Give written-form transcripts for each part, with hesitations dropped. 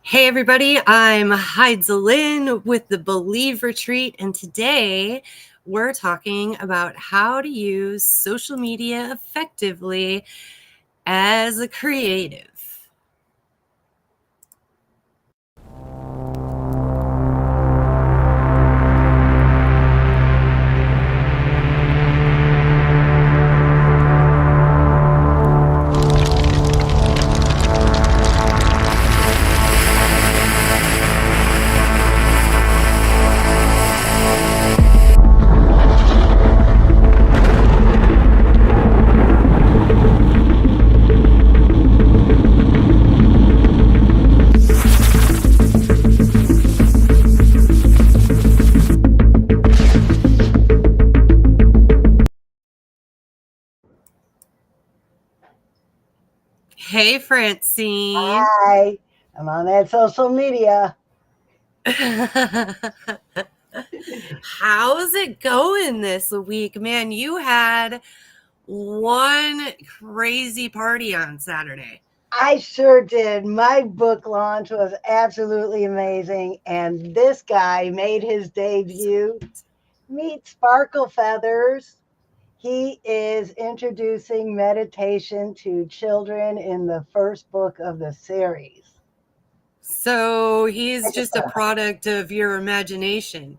Hey everybody, I'm Heidelin with the Believe Retreat, and today we're talking about how to use social media effectively as a creative. Hey Francine. Hi, I'm on that social media. How's it going this week? Man, you had one crazy party on Saturday. I sure did. My book launch was absolutely amazing, and this guy made his debut. Meet Sparkle Feathers. He is introducing meditation to children in the first book of the series. So he's just a product of your imagination.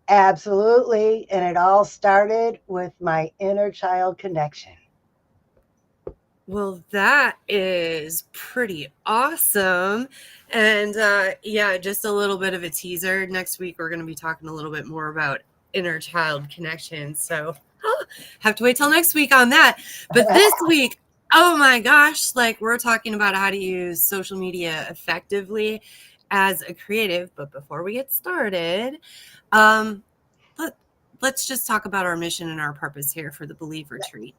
Absolutely, and it all started with my inner child connection. Well, that is pretty awesome. And yeah, just a little bit of a teaser. Next week, we're going to be talking a little bit more about inner child connection. So have to wait till next week on that. But this week, oh my gosh, like we're talking about how to use social media effectively as a creative. But before we get started, let's just talk about our mission and our purpose here for the Believe Retreat.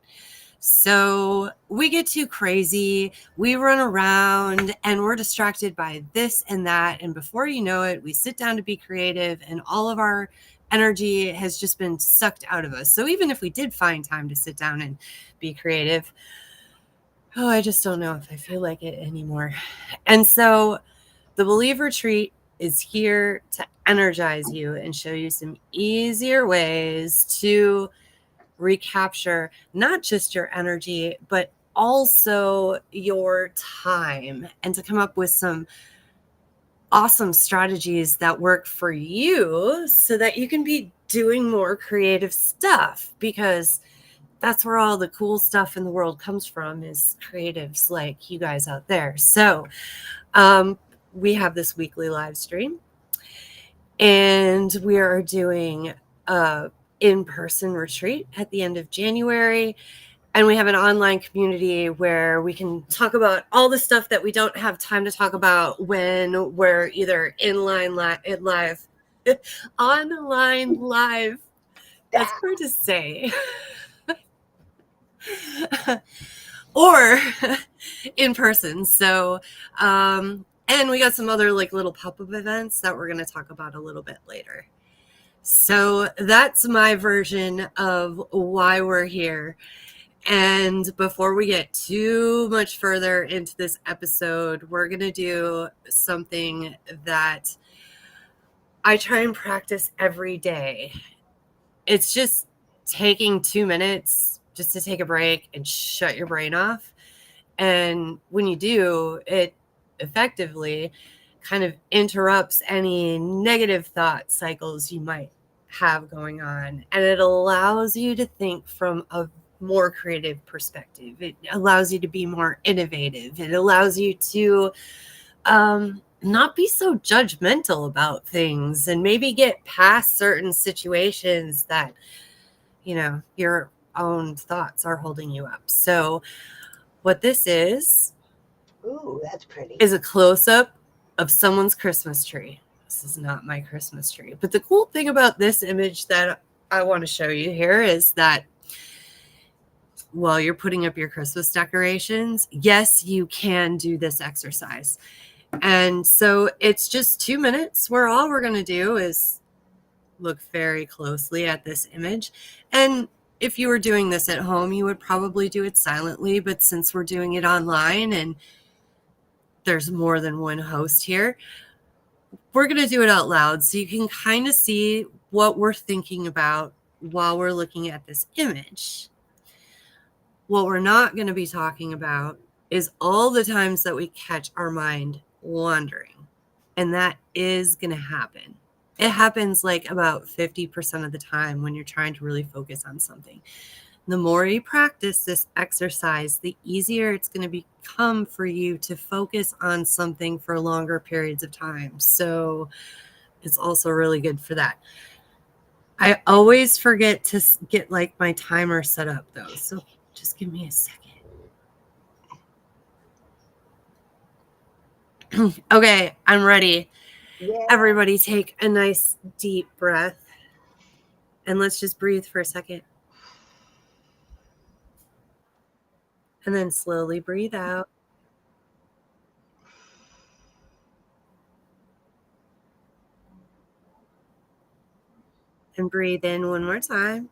So we get too crazy, we run around and we're distracted by this and that. And before you know it, we sit down to be creative and all of our energy has just been sucked out of us. So even if we did find time to sit down and be creative, I just don't know if I feel like it anymore. And so the Believe Retreat is here to energize you and show you some easier ways to recapture not just your energy, but also your time, and to come up with some awesome strategies that work for you so that you can be doing more creative stuff, because that's where all the cool stuff in the world comes from, is creatives like you guys out there. So we have this weekly live stream, and we are doing a in-person retreat at the end of January. And we have an online community where we can talk about all the stuff that we don't have time to talk about when we're either online live, online live. That's hard to say. Or in person. So, and we got some other like little pop-up events that we're going to talk about a little bit later. So that's my version of why we're here. And before we get too much further into this episode, we're going to do something that I try and practice every day. It's just taking 2 minutes just to take a break and shut your brain off. And when you do, it effectively kind of interrupts any negative thought cycles you might have going on. And it allows you to think from a more creative perspective. It allows you to be more innovative. It allows you to not be so judgmental about things and maybe get past certain situations that, your own thoughts are holding you up. So what this is Ooh, that's pretty. a close-up of someone's Christmas tree. This is not my Christmas tree. But the cool thing about this image that I want to show you here is that while you're putting up your Christmas decorations, yes, you can do this exercise. And so it's just 2 minutes where all we're going to do is look very closely at this image. And if you were doing this at home, you would probably do it silently. But since we're doing it online and there's more than one host here. We're going to do it out loud so you can kind of see what we're thinking about while we're looking at this image. What we're not going to be talking about is all the times that we catch our mind wandering. And that is going to happen. It happens like about 50% of the time when you're trying to really focus on something. The more you practice this exercise, the easier it's going to become for you to focus on something for longer periods of time. So it's also really good for that. I always forget to get like my timer set up though. So just give me a second. Okay, I'm ready. Yeah. Everybody take a nice deep breath. And let's just breathe for a second. And then slowly breathe out. And breathe in one more time.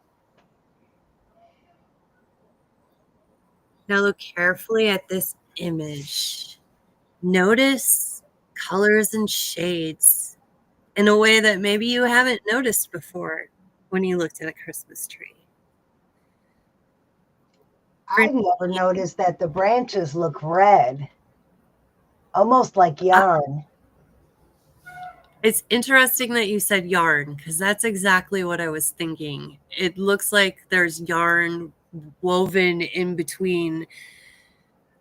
Now look carefully at this image. Notice colors and shades in a way that maybe you haven't noticed before when you looked at a Christmas tree. I never noticed that the branches look red, almost like yarn. It's interesting that you said yarn because that's exactly what I was thinking. It looks like there's yarn woven in between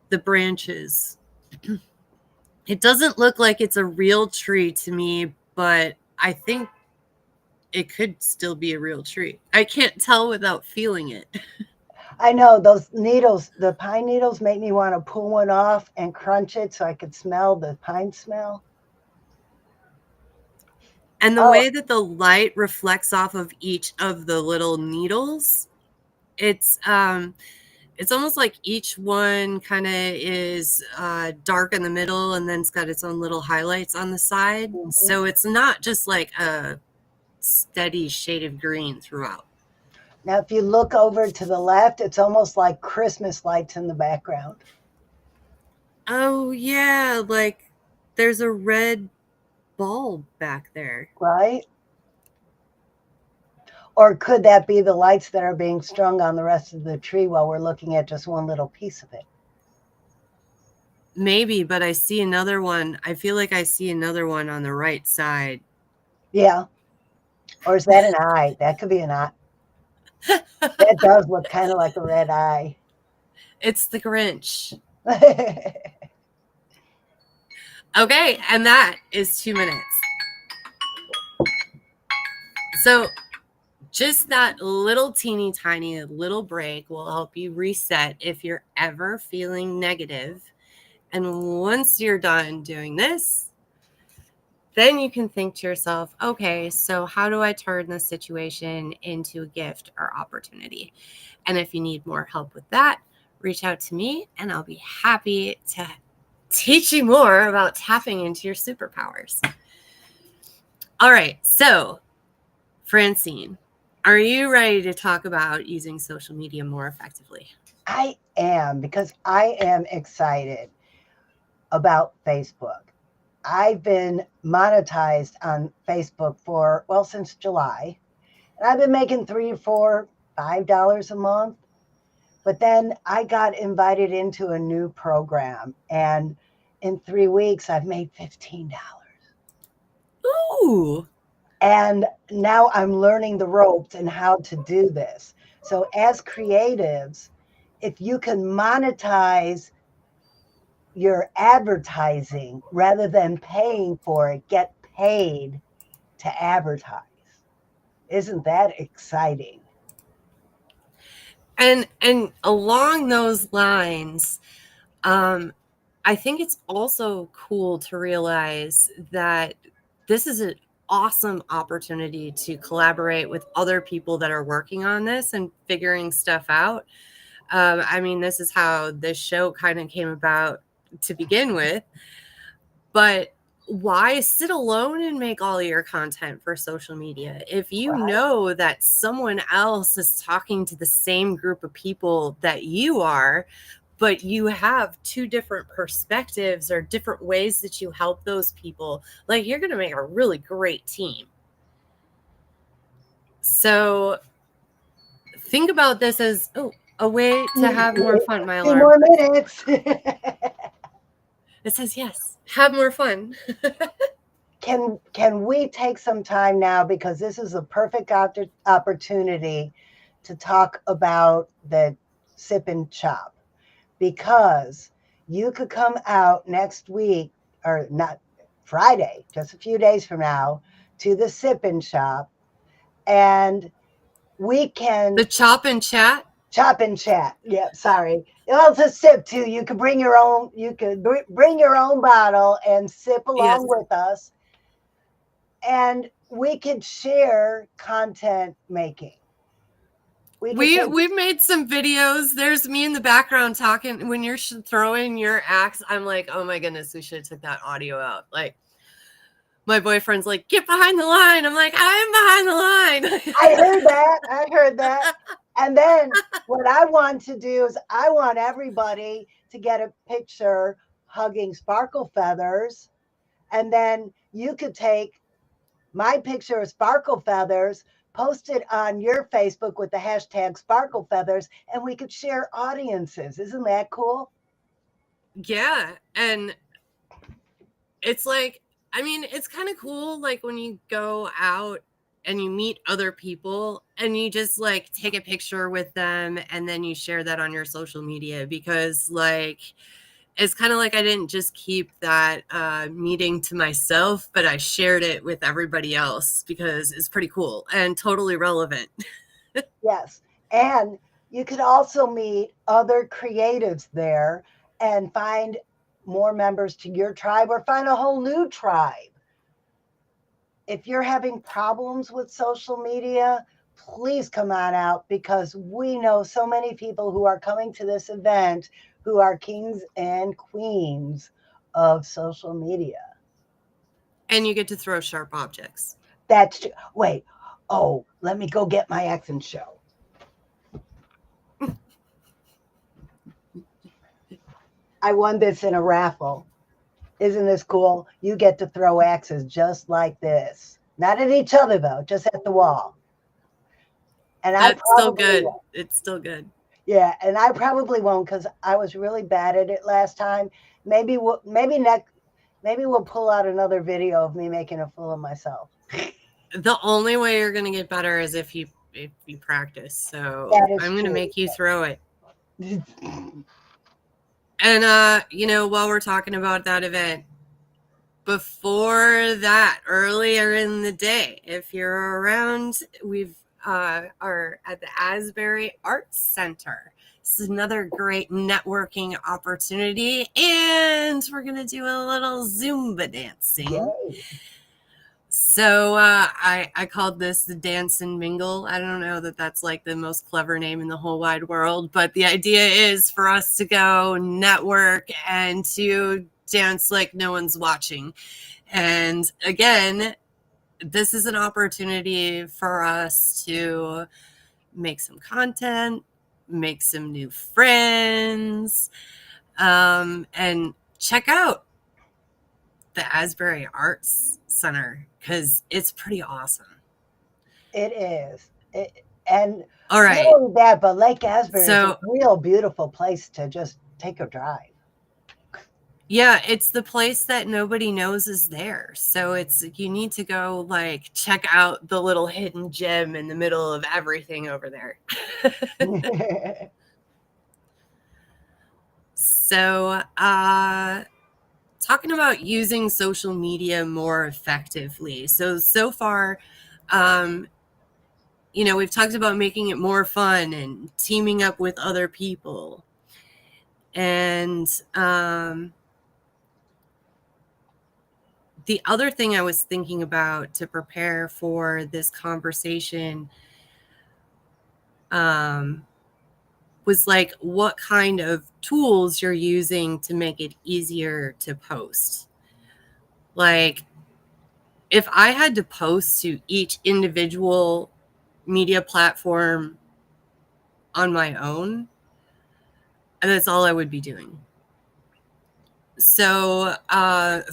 the branches. It doesn't look like it's a real tree to me, but I think it could still be a real tree. I can't tell without feeling it. I know those needles, the pine needles, make me want to pull one off and crunch it so I could smell the pine smell. And the way that the light reflects off of each of the little needles, it's almost like each one kind of is dark in the middle and then it's got its own little highlights on the side. Mm-hmm. So it's not just like a steady shade of green throughout. Now, if you look over to the left, it's almost like Christmas lights in the background. Oh, yeah. Like there's a red bulb back there. Right? Or could that be the lights that are being strung on the rest of the tree while we're looking at just one little piece of it? Maybe, but I see another one. I feel like I see another one on the right side. Yeah. Or is that an eye? That could be an eye. That does look kind of like a red eye. It's the Grinch. Okay, and that is 2 minutes. So just that little teeny tiny little break will help you reset if you're ever feeling negative. And once you're done doing this, then you can think to yourself, okay, so how do I turn this situation into a gift or opportunity? And if you need more help with that, reach out to me and I'll be happy to teach you more about tapping into your superpowers. All right, so Francine, are you ready to talk about using social media more effectively? I am, because I am excited about Facebook. I've been monetized on Facebook since July. And I've been making $3, $4, $5 a month. But then I got invited into a new program. And in 3 weeks, I've made $15. Ooh. And now I'm learning the ropes and how to do this. So as creatives, if you can monetize your advertising rather than paying for it, get paid to advertise. Isn't that exciting? And along those lines, I think it's also cool to realize that this is an awesome opportunity to collaborate with other people that are working on this and figuring stuff out. I mean, this is how this show kind of came about to begin with. But why sit alone and make all your content for social media? If you know that someone else is talking to the same group of people that you are, but you have two different perspectives or different ways that you help those people, like you're going to make a really great team. So think about this as a way to have more fun. My 2 alarm. more minutes. It says yes. Have more fun. Can we take some time now, because this is a perfect opportunity to talk about the Sip and Chop, because you could come out next week, or not Friday, just a few days from now, to the Sip and Shop, and we can The Chop and Chat. Chop and chat. Yep, sorry. Well, it's a sip too. You could bring your own. You could bring your own bottle and sip along with us, and we could share content making. We've made some videos. There's me in the background talking when you're throwing your axe. I'm like, oh my goodness, we should have took that audio out. Like, my boyfriend's like, get behind the line. I'm like, I'm behind the line. I heard that. And then what I want to do is I want everybody to get a picture hugging Sparkle Feathers. And then you could take my picture of Sparkle Feathers, post it on your Facebook with the hashtag Sparkle Feathers, and we could share audiences. Isn't that cool? Yeah. And it's like, I mean, it's kind of cool. Like when you go out and you meet other people and you just like take a picture with them and then you share that on your social media, because like, it's kind of like I didn't just keep that meeting to myself, but I shared it with everybody else because it's pretty cool and totally relevant. Yes. And you could also meet other creatives there and find more members to your tribe, or find a whole new tribe. If you're having problems with social media, please come on out, because we know so many people who are coming to this event who are kings and queens of social media. And you get to throw sharp objects. That's true. Wait. Oh, let me go get my X and show. I won this in a raffle. Isn't this cool? You get to throw axes just like this. Not at each other, though, just at the wall. And that's still good. Won't. It's still good. Yeah, and I probably won't, because I was really bad at it last time. Maybe we'll pull out another video of me making a fool of myself. The only way you're going to get better is if you practice. So I'm going to make you throw it. And, while we're talking about that event, before that, earlier in the day, if you're around, we've are at the Asbury Arts Center. This is another great networking opportunity, and we're going to do a little Zumba dancing. Yay. So I called this the Dance and Mingle. I don't know that that's like the most clever name in the whole wide world, but the idea is for us to go network and to dance like no one's watching. And again, this is an opportunity for us to make some content, make some new friends, and check out the Asbury Arts Center, because it's pretty awesome. It is. And all right, not only that, but Lake Asbury is a real beautiful place to just take a drive. Yeah, it's the place that nobody knows is there. So you need to go like check out the little hidden gem in the middle of everything over there. So, talking about using social media more effectively. So far, we've talked about making it more fun and teaming up with other people. And the other thing I was thinking about to prepare for this conversation was like what kind of tools you're using to make it easier to post. Like if I had to post to each individual media platform on my own, And that's all I would be doing. So,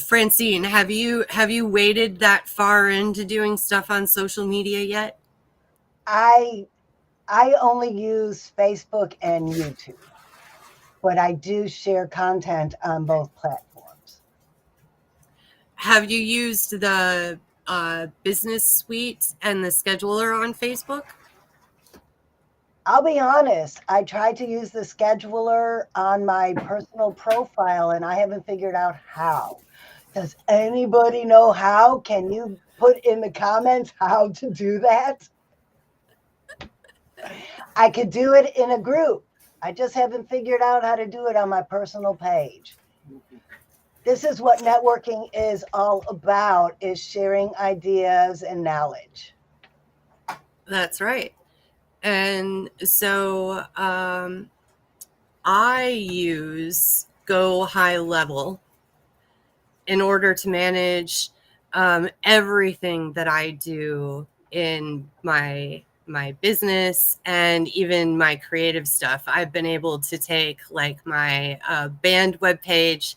Francine, have you waded that far into doing stuff on social media yet? I only use Facebook and YouTube, but I do share content on both platforms. Have you used the business suite and the scheduler on Facebook? I'll be honest, I tried to use the scheduler on my personal profile and I haven't figured out how. Does anybody know how? Can you put in the comments how to do that? I could do it in a group. I just haven't figured out how to do it on my personal page. This is what networking is all about, is sharing ideas and knowledge. That's right. And so I use Go High Level in order to manage everything that I do in my business and even my creative stuff. I've been able to take like my band webpage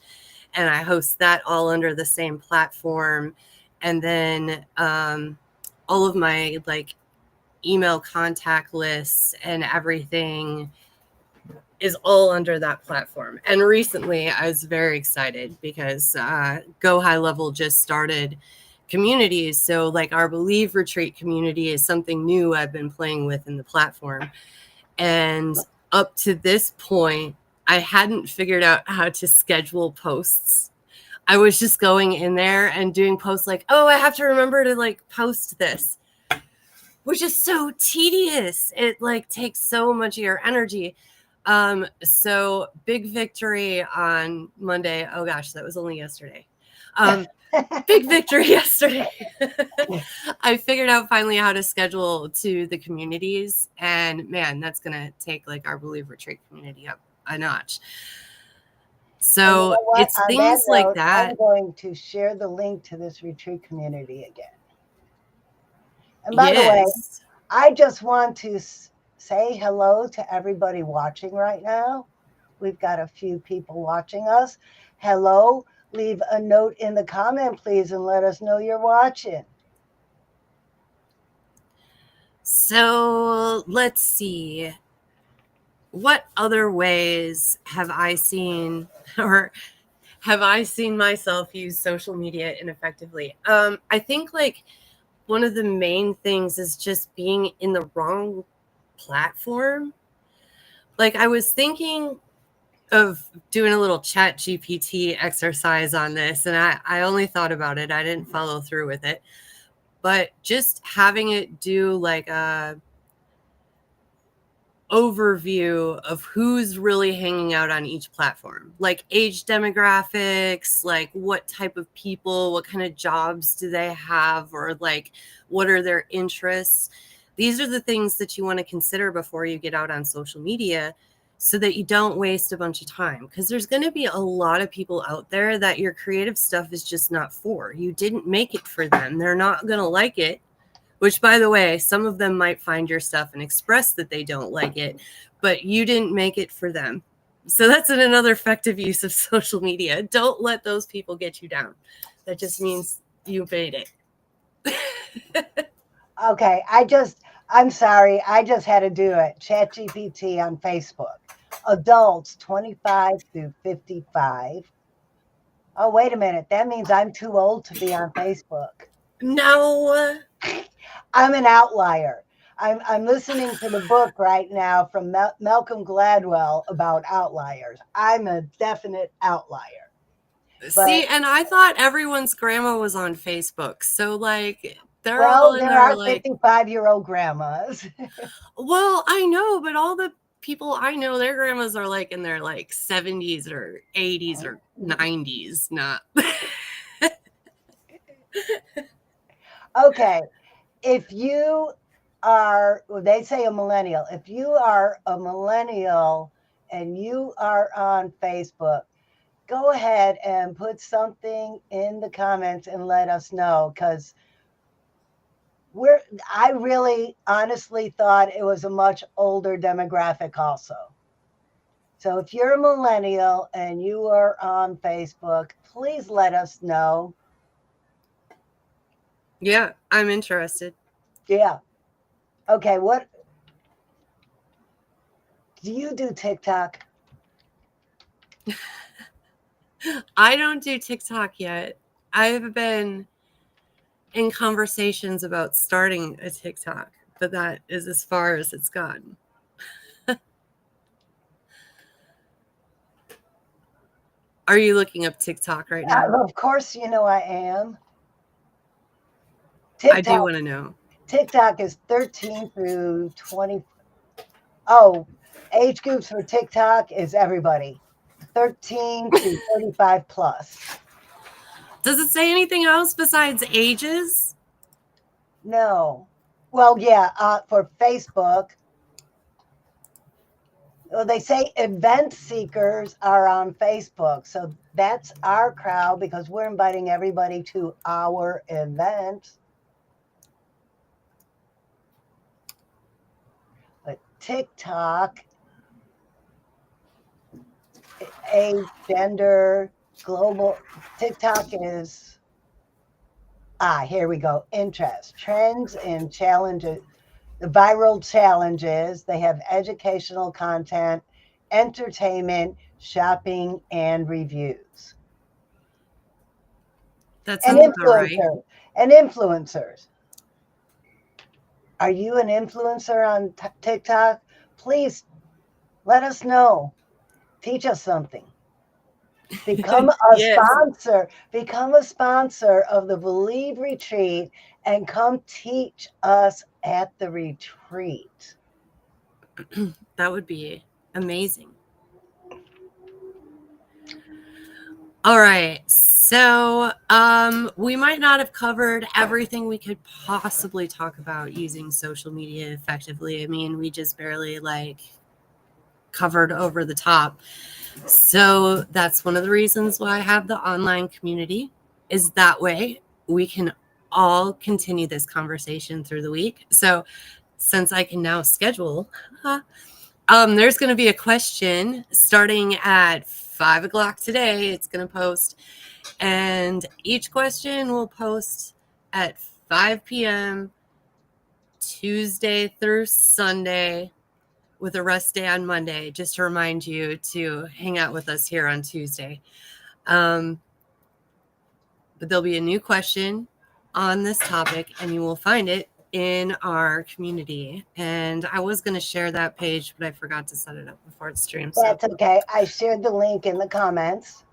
and I host that all under the same platform. And then all of my like email contact lists and everything is all under that platform. And recently I was very excited because Go High Level just started communities. So like our Believe Retreat community is something new I've been playing with in the platform. And up to this point, I hadn't figured out how to schedule posts. I was just going in there and doing posts like, oh, I have to remember to like post this, which is so tedious. It like takes so much of your energy. So big victory on Monday. Oh gosh, that was only yesterday. Big victory yesterday. I figured out finally how to schedule to the communities, and man, that's gonna take like our Believe Retreat community up a notch. So you know it's things like that. I'm going to share the link to this retreat community again. And by the way, I just want to say hello to everybody watching right now. We've got a few people watching us. Hello. Leave a note in the comment, please, and let us know you're watching. So let's see. What other ways have I seen, or have I seen myself use social media ineffectively? I think like one of the main things is just being in the wrong platform. Like I was thinking of doing a little chat GPT exercise on this, and I only thought about it. I didn't follow through with it. But just having it do like a overview of who's really hanging out on each platform, like age demographics, like what type of people, what kind of jobs do they have, or like what are their interests. These are the things that you want to consider before you get out on social media so that you don't waste a bunch of time, because there's going to be a lot of people out there that your creative stuff is just not for. You didn't make it for them. They're not going to like it. Which, by the way, some of them might find your stuff and express that they don't like it, but you didn't make it for them. So that's another effective use of social media. Don't let those people get you down. That just means you made it. Okay, I'm sorry. I just had to do it. ChatGPT on Facebook. Adults 25 through 55. Oh, wait a minute. That means I'm too old to be on Facebook. No. I'm an outlier. I'm listening to the book right now from Malcolm Gladwell about outliers. I'm a definite outlier. See, and I thought everyone's grandma was on Facebook. So like there are 55-year-old grandmas. Well, I know, but all the people I know, their grandmas are like in their like 70s or 80s or 90s, not. Okay. If you are, they say a millennial, if you are a millennial and you are on Facebook, go ahead and put something in the comments and let us know, because I really honestly thought it was a much older demographic also. So if you're a millennial and you are on Facebook, please let us know. Yeah, I'm interested. Yeah. Okay, what do you do TikTok? I don't do TikTok yet. I've been in conversations about starting a TikTok, but that is as far as it's gotten. Are you looking up TikTok right now? Of course, you know I am. I do want to know. TikTok is 13 through 20. Oh, age groups for TikTok is everybody. 13 to 35 plus. Does it say anything else besides ages? No. Well, yeah, for Facebook. Well, they say event seekers are on Facebook. So that's our crowd because we're inviting everybody to our event. But TikTok, age, gender, global. TikTok is, here we go. Interest, trends and challenges, the viral challenges. They have educational content, entertainment, shopping, and reviews. That And sounds about right. And influencers. Are you an influencer on TikTok? Please let us know. Teach us something. Become a sponsor. Become a sponsor of the Believe Retreat and come teach us at the retreat. That would be amazing. All right. So we might not have covered everything we could possibly talk about using social media effectively. I mean, we just barely covered over the top. So that's one of the reasons why I have the online community, is that way we can all continue this conversation through the week. So since I can now schedule, there's going to be a question starting at 5 o'clock today. It's going to post, and each question will post at 5 p.m. Tuesday through Sunday, with a rest day on Monday, just to remind you to hang out with us here on Tuesday. But there'll be a new question on this topic, and you will find it in our community. And I was going to share that page, but I forgot to set it up before it streams. That's okay. I shared the link in the comments.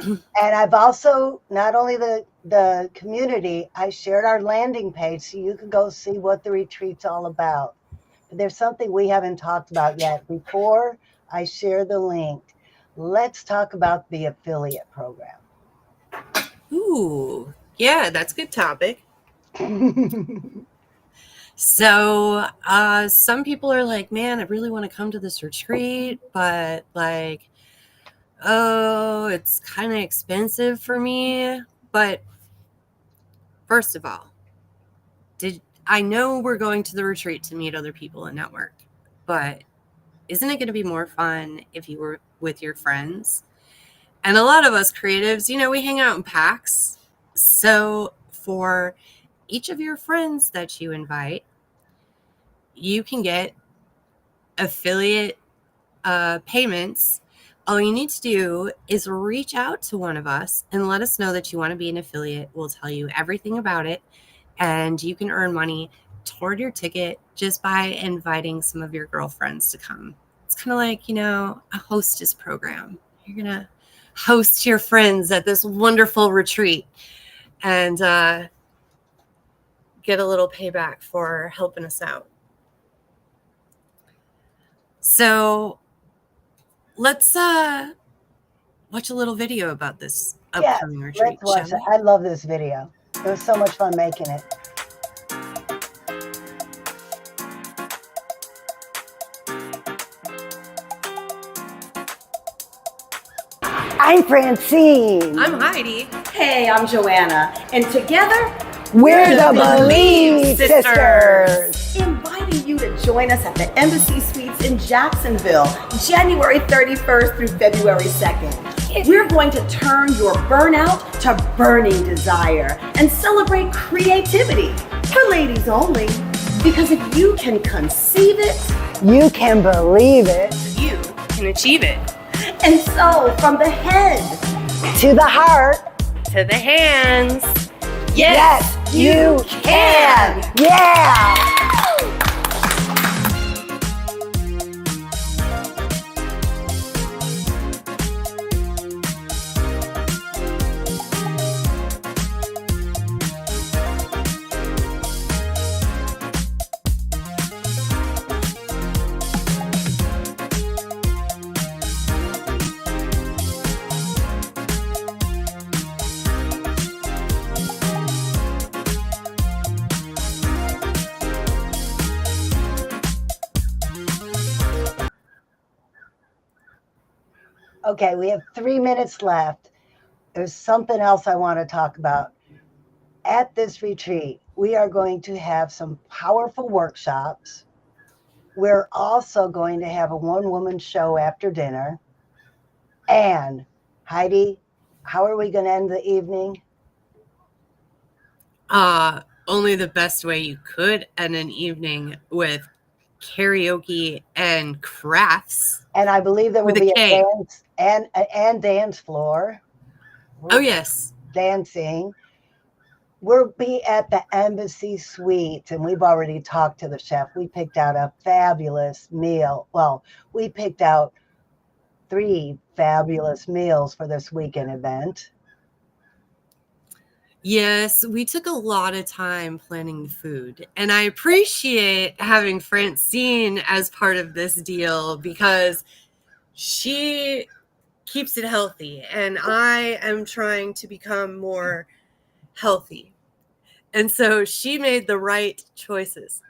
And I've also, not only the community, I shared our landing page so you can go see what the retreat's all about. There's something we haven't talked about yet. Before I share the link, let's talk about the affiliate program. Ooh, yeah, that's a good topic. So some people are like, man, I really want to come to this retreat, but it's kind of expensive for me. But first of all, I know we're going to the retreat to meet other people and network, but isn't it going to be more fun if you were with your friends? And a lot of us creatives, we hang out in packs. So for each of your friends that you invite, you can get affiliate payments. All you need to do is reach out to one of us and let us know that you want to be an affiliate. We'll tell you everything about it. And you can earn money toward your ticket just by inviting some of your girlfriends to come. It's kind of like, a hostess program. You're going to host your friends at this wonderful retreat and get a little payback for helping us out. So let's watch a little video about this upcoming retreat. Let's watch it. I love this video. It was so much fun making it. I'm Francine. I'm Heidi. Hey, I'm Joanna. And together, we're the Believe Sisters. Inviting you to join us at the Embassy Suites in Jacksonville, January 31st through February 2nd. We're going to turn your burnout to burning desire and celebrate creativity for ladies only. Because if you can conceive it, You can believe it. You can achieve it. and so from the head To the heart. To the hands. Yes, you can. Yeah. Okay, we have 3 minutes left. There's something else I want to talk about. At this retreat, we are going to have some powerful workshops. We're also going to have a one-woman show after dinner. And Heidi, how are we going to end the evening? Only the best way you could end an evening with karaoke and crafts. And I believe there will With a be a K. dance and dance floor. Oh, yes. Dancing. We'll be at the Embassy Suites, and we've already talked to the chef. We picked out a fabulous meal. Well, we picked out 3 fabulous meals for this weekend event. Yes, we took a lot of time planning the food, and I appreciate having Francine as part of this deal because she keeps it healthy, and I am trying to become more healthy. And so she made the right choices.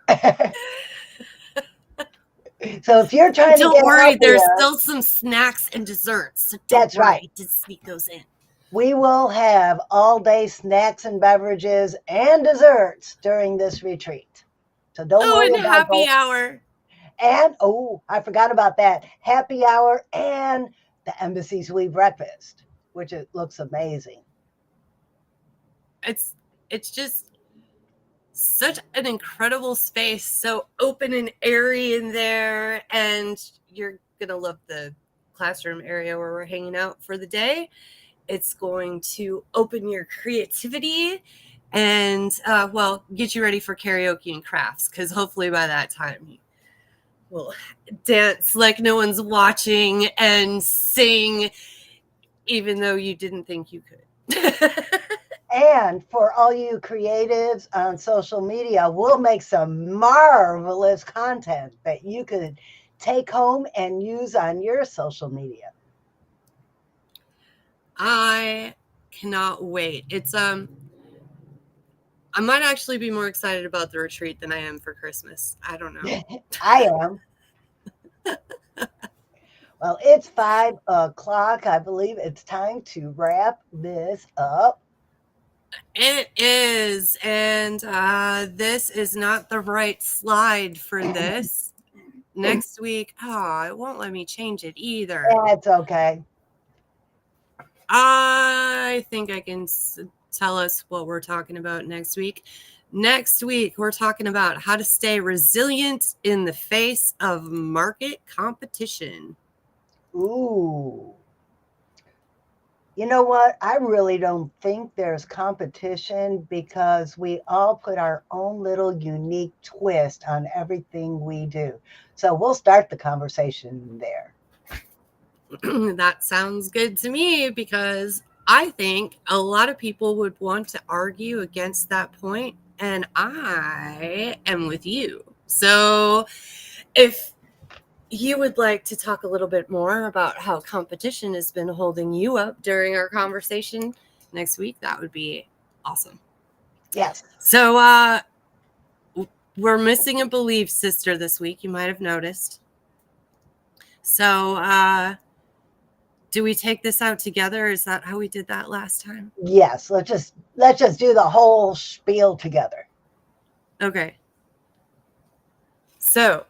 So if you're trying to Don't get worry, there's healthier, still some snacks and desserts. So don't That's worry right. to sneak those in. we will have all-day snacks and beverages and desserts during this retreat. So don't Oh, worry and about happy those. hour. And I forgot about that. Happy hour and the Embassy Suite breakfast, which it looks amazing. It's just such an incredible space, so open and airy in there, and you're gonna love the classroom area where we're hanging out for the day. It's going to open your creativity and get you ready for karaoke and crafts, because hopefully by that time you will dance like no one's watching and sing even though you didn't think you could. And for all you creatives on social media, we'll make some marvelous content that you could take home and use on your social media. I cannot wait. It's I might actually be more excited about the retreat than I am for Christmas. I don't know. I am. Well, it's 5 o'clock. I believe it's time to wrap this up. It is, and this is not the right slide for this. Next week, it won't let me change it either. That's okay. I think I can tell us what we're talking about next week. Next week, we're talking about how to stay resilient in the face of market competition. Ooh. You know what? I really don't think there's competition because we all put our own little unique twist on everything we do. So we'll start the conversation there. That sounds good to me because I think a lot of people would want to argue against that point, and I am with you. So if you would like to talk a little bit more about how competition has been holding you up during our conversation next week, that would be awesome. Yes. So we're missing a belief sister this week. You might have noticed. So do we take this out together? Is that how we did that last time? Yes. Let's just do the whole spiel together. Okay. So,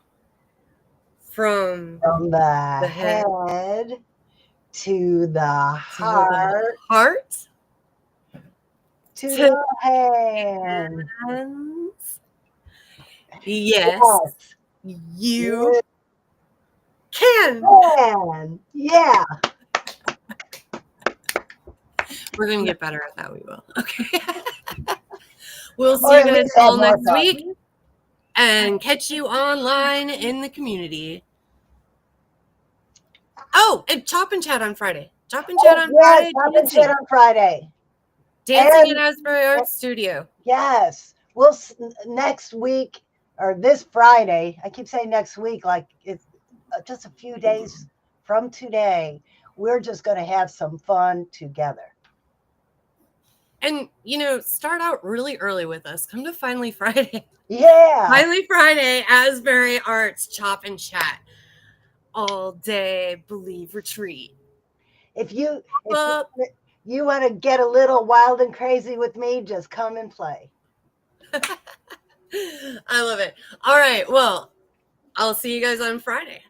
from From the the head head to the to the heart heart to to the hand. hands. Yes, Yes, you you can. can. Yeah. We're going to get better at that. We will. Okay. We'll see Or you at guys least have all more next fun. week and catch you online in the community. Oh, and Chop and Chat on Friday. Chop and Chat Oh, on yes, Friday. Chop and Chat on Friday. Dancing in And Asbury Arts Studio. yes, next week or this Friday. I keep saying next week, like it's just a few days from today. We're just going to have some fun together. And, start out really early with us. Come to Finally Friday. Yeah. Finally Friday, Asbury Arts Chop and Chat. All day Believe retreat. If you Well, want to get a little wild and crazy with me, just come and play. I love it. All right. Well, I'll see you guys on Friday.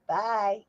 Bye.